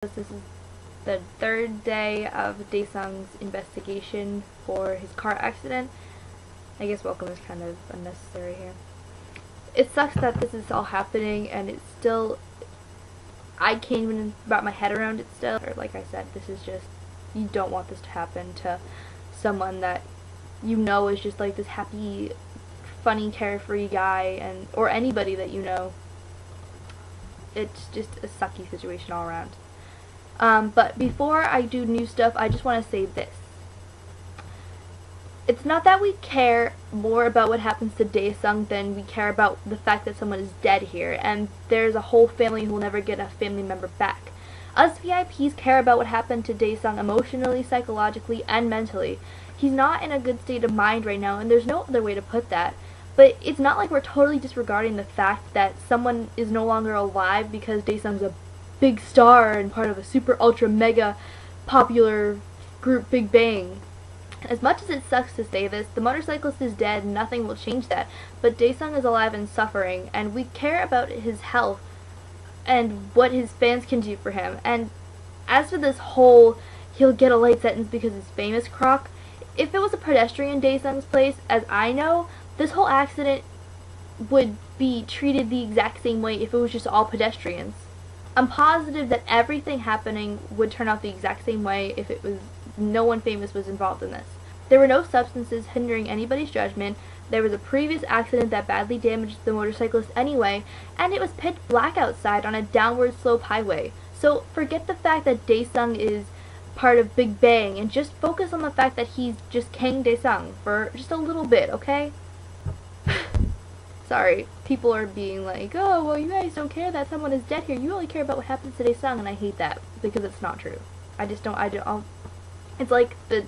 This is the third day of Daesung's investigation for his car accident. I guess welcome is kind of unnecessary here. It sucks that this is all happening, and it's still, I can't even wrap my head around it still. Or like I said, this is just, you don't want this to happen to someone that you know is just like this happy, funny, carefree guy, or anybody that you know. It's just a sucky situation all around. But before I do new stuff, I just want to say this. It's not that we care more about what happens to Daesung than we care about the fact that someone is dead here, and there's a whole family who will never get a family member back. Us VIPs care about what happened to Daesung emotionally, psychologically, and mentally. He's not in a good state of mind right now, and there's no other way to put that. But it's not like we're totally disregarding the fact that someone is no longer alive because Daesung's a big star and part of a super ultra mega popular group Big Bang. As much as it sucks to say this, the motorcyclist is dead and nothing will change that, but Daesung is alive and suffering, and we care about his health and what his fans can do for him. And as for this whole he'll get a light sentence because he's famous crock, if it was a pedestrian Daesung's place, as I know, this whole accident would be treated the exact same way if it was just all pedestrians. I'm positive that everything happening would turn out the exact same way if it was no one famous was involved in this. There were no substances hindering anybody's judgment, there was a previous accident that badly damaged the motorcyclist anyway, and it was pitch black outside on a downward slope highway. So forget the fact that Daesung is part of Big Bang and just focus on the fact that he's just King Daesung for just a little bit, okay? Sorry, people are being like, oh, well, you guys don't care that someone is dead here. You only care about what happens to Daesung, and I hate that because it's not true. It's like the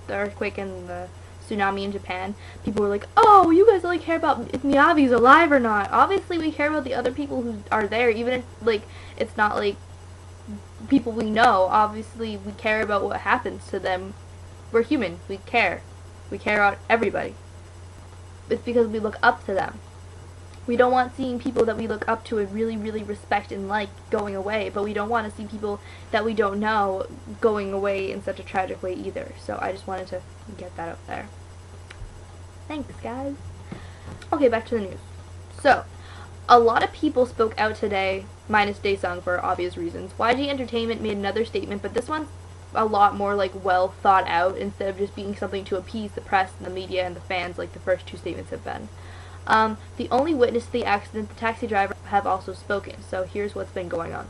earthquake and the tsunami in Japan. People were like, oh, you guys only care about if Miyavi's alive or not. Obviously, we care about the other people who are there, even if, like, it's not, like, people we know. Obviously, we care about what happens to them. We're human. We care. We care about everybody. It's because we look up to them. We don't want seeing people that we look up to and really, really respect and like going away, but we don't want to see people that we don't know going away in such a tragic way either. So I just wanted to get that out there. Thanks, guys. Okay, back to the news. So, a lot of people spoke out today, minus Daesung for obvious reasons. YG Entertainment made another statement, but this one's a lot more like well thought out instead of just being something to appease the press and the media and the fans like the first two statements have been. The only witness to the accident, the taxi driver, have also spoken, so here's what's been going on.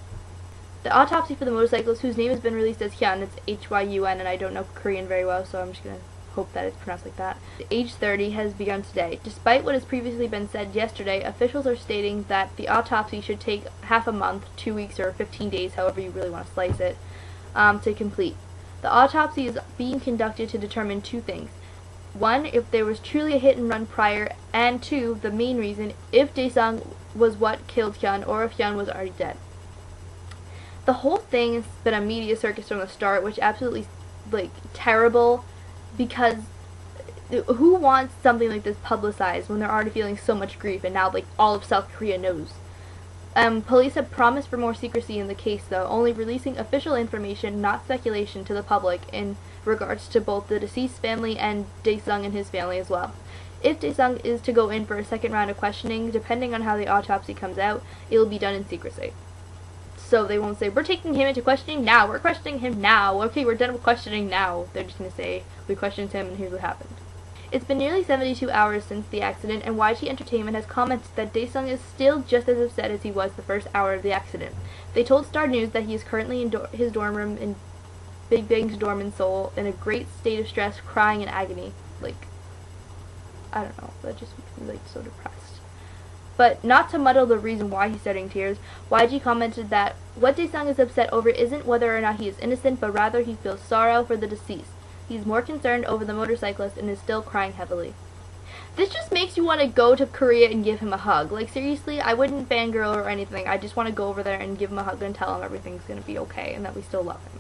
The autopsy for the motorcyclist, whose name has been released as Hyun, it's H-Y-U-N, and I don't know Korean very well, so I'm just going to hope that it's pronounced like that. Age 30 has begun today. Despite what has previously been said yesterday, officials are stating that the autopsy should take half a month, 2 weeks, or 15 days, however you really want to slice it, to complete. The autopsy is being conducted to determine two things. One, if there was truly a hit and run prior, and two, the main reason, if Daesung was what killed Hyun or if Hyun was already dead. The whole thing has been a media circus from the start, which absolutely, like, terrible, because who wants something like this publicized when they're already feeling so much grief and now, like, all of South Korea knows? Police have promised for more secrecy in the case, though, only releasing official information, not speculation, to the public in regards to both the deceased family and Daesung and his family as well. If Daesung is to go in for a second round of questioning, depending on how the autopsy comes out, it will be done in secrecy. So they won't say, we're taking him into questioning now, we're questioning him now, okay, we're done with questioning now. They're just going to say, we questioned him and here's what happened. It's been nearly 72 hours since the accident, and YG Entertainment has commented that Daesung is still just as upset as he was the first hour of the accident. They told Star News that he is currently in his dorm room in Big Bang's dorm in Seoul in a great state of stress, crying in agony. Like, I don't know, that just makes me, like, so depressed. But not to muddle the reason why he's shedding tears, YG commented that what Daesung is upset over isn't whether or not he is innocent, but rather he feels sorrow for the deceased. He's more concerned over the motorcyclist and is still crying heavily. This just makes you want to go to Korea and give him a hug. Like, seriously, I wouldn't fangirl or anything. I just want to go over there and give him a hug and tell him everything's going to be okay and that we still love him.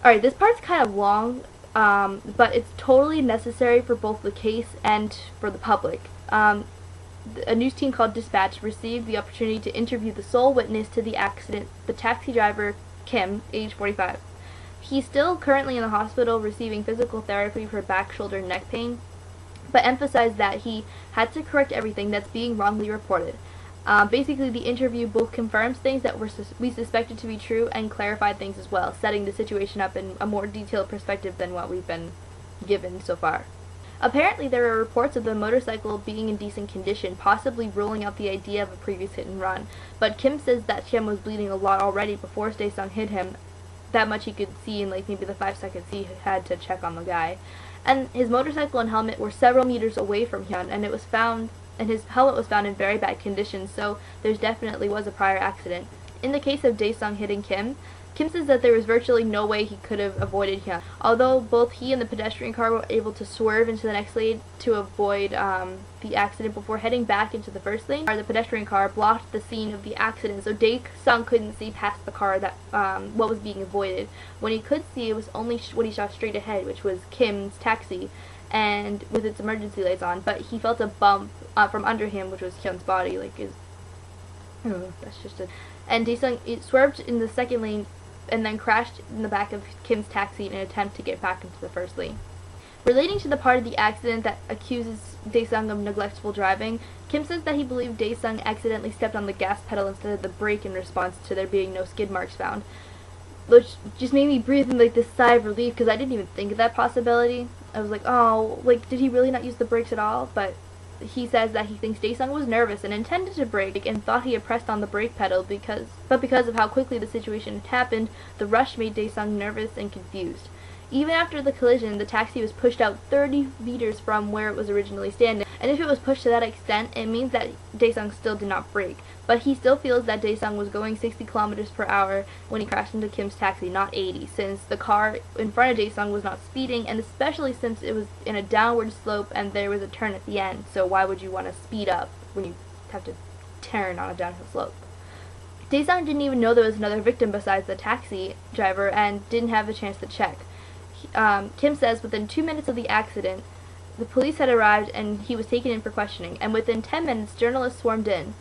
Alright, this part's kind of long, but it's totally necessary for both the case and for the public. A news team called Dispatch received the opportunity to interview the sole witness to the accident, the taxi driver Kim, age 45. He's still currently in the hospital receiving physical therapy for back, shoulder, and neck pain, but emphasized that he had to correct everything that's being wrongly reported. Basically, the interview both confirms things that we suspected to be true and clarified things as well, setting the situation up in a more detailed perspective than what we've been given so far. Apparently, there are reports of the motorcycle being in decent condition, possibly ruling out the idea of a previous hit and run, but Kim says that Kim was bleeding a lot already before Daesung hit him, that much he could see in like maybe the 5 seconds he had to check on the guy. And his motorcycle and helmet were several meters away from Hyun, and his helmet was found in very bad condition, so there definitely was a prior accident. In the case of Daesung hitting Kim, Kim says that there was virtually no way he could have avoided Hyun. Although both he and the pedestrian car were able to swerve into the next lane to avoid the accident before heading back into the first lane, the pedestrian car blocked the scene of the accident, so Daesung couldn't see past the car that what was being avoided. When he could see, it was only what he saw straight ahead, which was Kim's taxi, and with its emergency lights on. But he felt a bump from under him, which was Hyun's body. Like that's just it. And Daesung swerved in the second lane and then crashed in the back of Kim's taxi in an attempt to get back into the first lane. Relating to the part of the accident that accuses Daesung of neglectful driving, Kim says that he believed Daesung accidentally stepped on the gas pedal instead of the brake in response to there being no skid marks found, which just made me breathe in like this sigh of relief because I didn't even think of that possibility. I was like, oh, like did he really not use the brakes at all? But he says that he thinks Daesung was nervous and intended to brake and thought he had pressed on the brake pedal because of how quickly the situation had happened, the rush made Daesung nervous and confused. Even after the collision, the taxi was pushed out 30 meters from where it was originally standing, and if it was pushed to that extent, it means that Daesung still did not brake. But he still feels that Daesung was going 60 kilometers per hour when he crashed into Kim's taxi, not 80, since the car in front of Daesung was not speeding, and especially since it was in a downward slope and there was a turn at the end, so why would you want to speed up when you have to turn on a downhill slope? Daesung didn't even know there was another victim besides the taxi driver and didn't have a chance to check. Kim says within 2 minutes of the accident, the police had arrived and he was taken in for questioning, and within 10 minutes journalists swarmed in.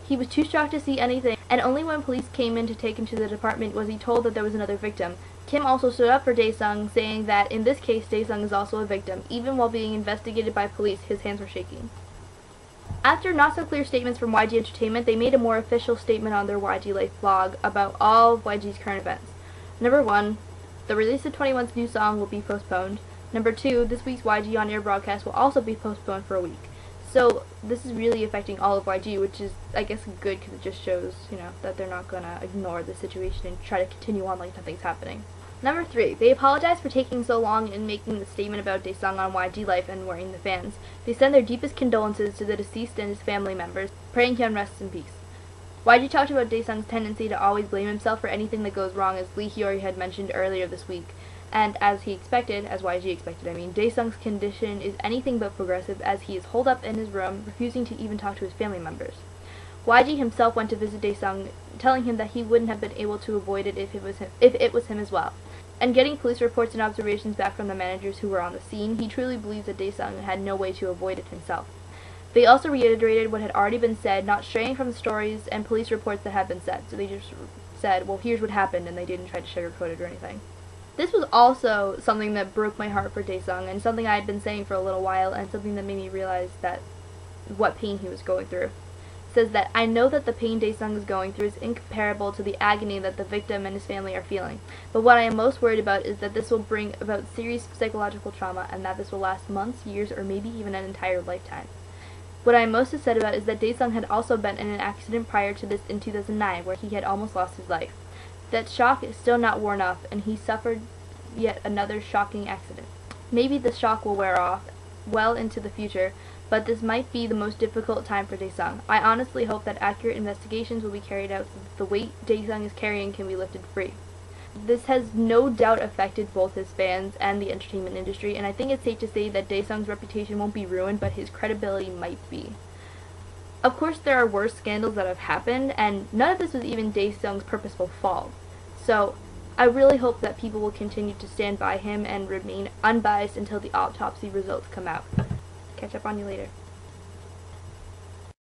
He was too shocked to see anything, and only when police came in to take him to the department was he told that there was another victim. Kim also stood up for Daesung, saying that in this case Daesung is also a victim. Even while being investigated by police, his hands were shaking. After not so clear statements from YG Entertainment, they made a more official statement on their YG Life blog about all of YG's current events. Number 1, the release of 21's new song will be postponed. Number 2, this week's YG on-air broadcast will also be postponed for a week. So this is really affecting all of YG, which is, I guess, good because it just shows, that they're not going to ignore the situation and try to continue on like nothing's happening. Number 3, they apologize for taking so long in making the statement about Daesung on YG Life and worrying the fans. They send their deepest condolences to the deceased and his family members, praying Hyun rests in peace. YG talked about Daesung's tendency to always blame himself for anything that goes wrong, as Lee Hyori had mentioned earlier this week. And as YG expected, Daesung's condition is anything but progressive, as he is holed up in his room, refusing to even talk to his family members. YG himself went to visit Daesung, telling him that he wouldn't have been able to avoid it if it was him as well. And getting police reports and observations back from the managers who were on the scene, he truly believes that Daesung had no way to avoid it himself. They also reiterated what had already been said, not straying from the stories and police reports that had been said. So they just said, well, here's what happened, and they didn't try to sugarcoat it or anything. This was also something that broke my heart for Daesung, and something I had been saying for a little while, and something that made me realize that what pain he was going through. It says that, I know that the pain Daesung is going through is incomparable to the agony that the victim and his family are feeling, but what I am most worried about is that this will bring about serious psychological trauma, and that this will last months, years, or maybe even an entire lifetime. What I am most upset about is that Daesung had also been in an accident prior to this in 2009, where he had almost lost his life. That shock is still not worn off, and he suffered yet another shocking accident. Maybe the shock will wear off well into the future, but this might be the most difficult time for Daesung. I honestly hope that accurate investigations will be carried out so that the weight Daesung is carrying can be lifted free. This has no doubt affected both his fans and the entertainment industry, and I think it's safe to say that Daesung's reputation won't be ruined, but his credibility might be. Of course, there are worse scandals that have happened, and none of this was even Daesung's purposeful fault. So, I really hope that people will continue to stand by him and remain unbiased until the autopsy results come out. Catch up on you later.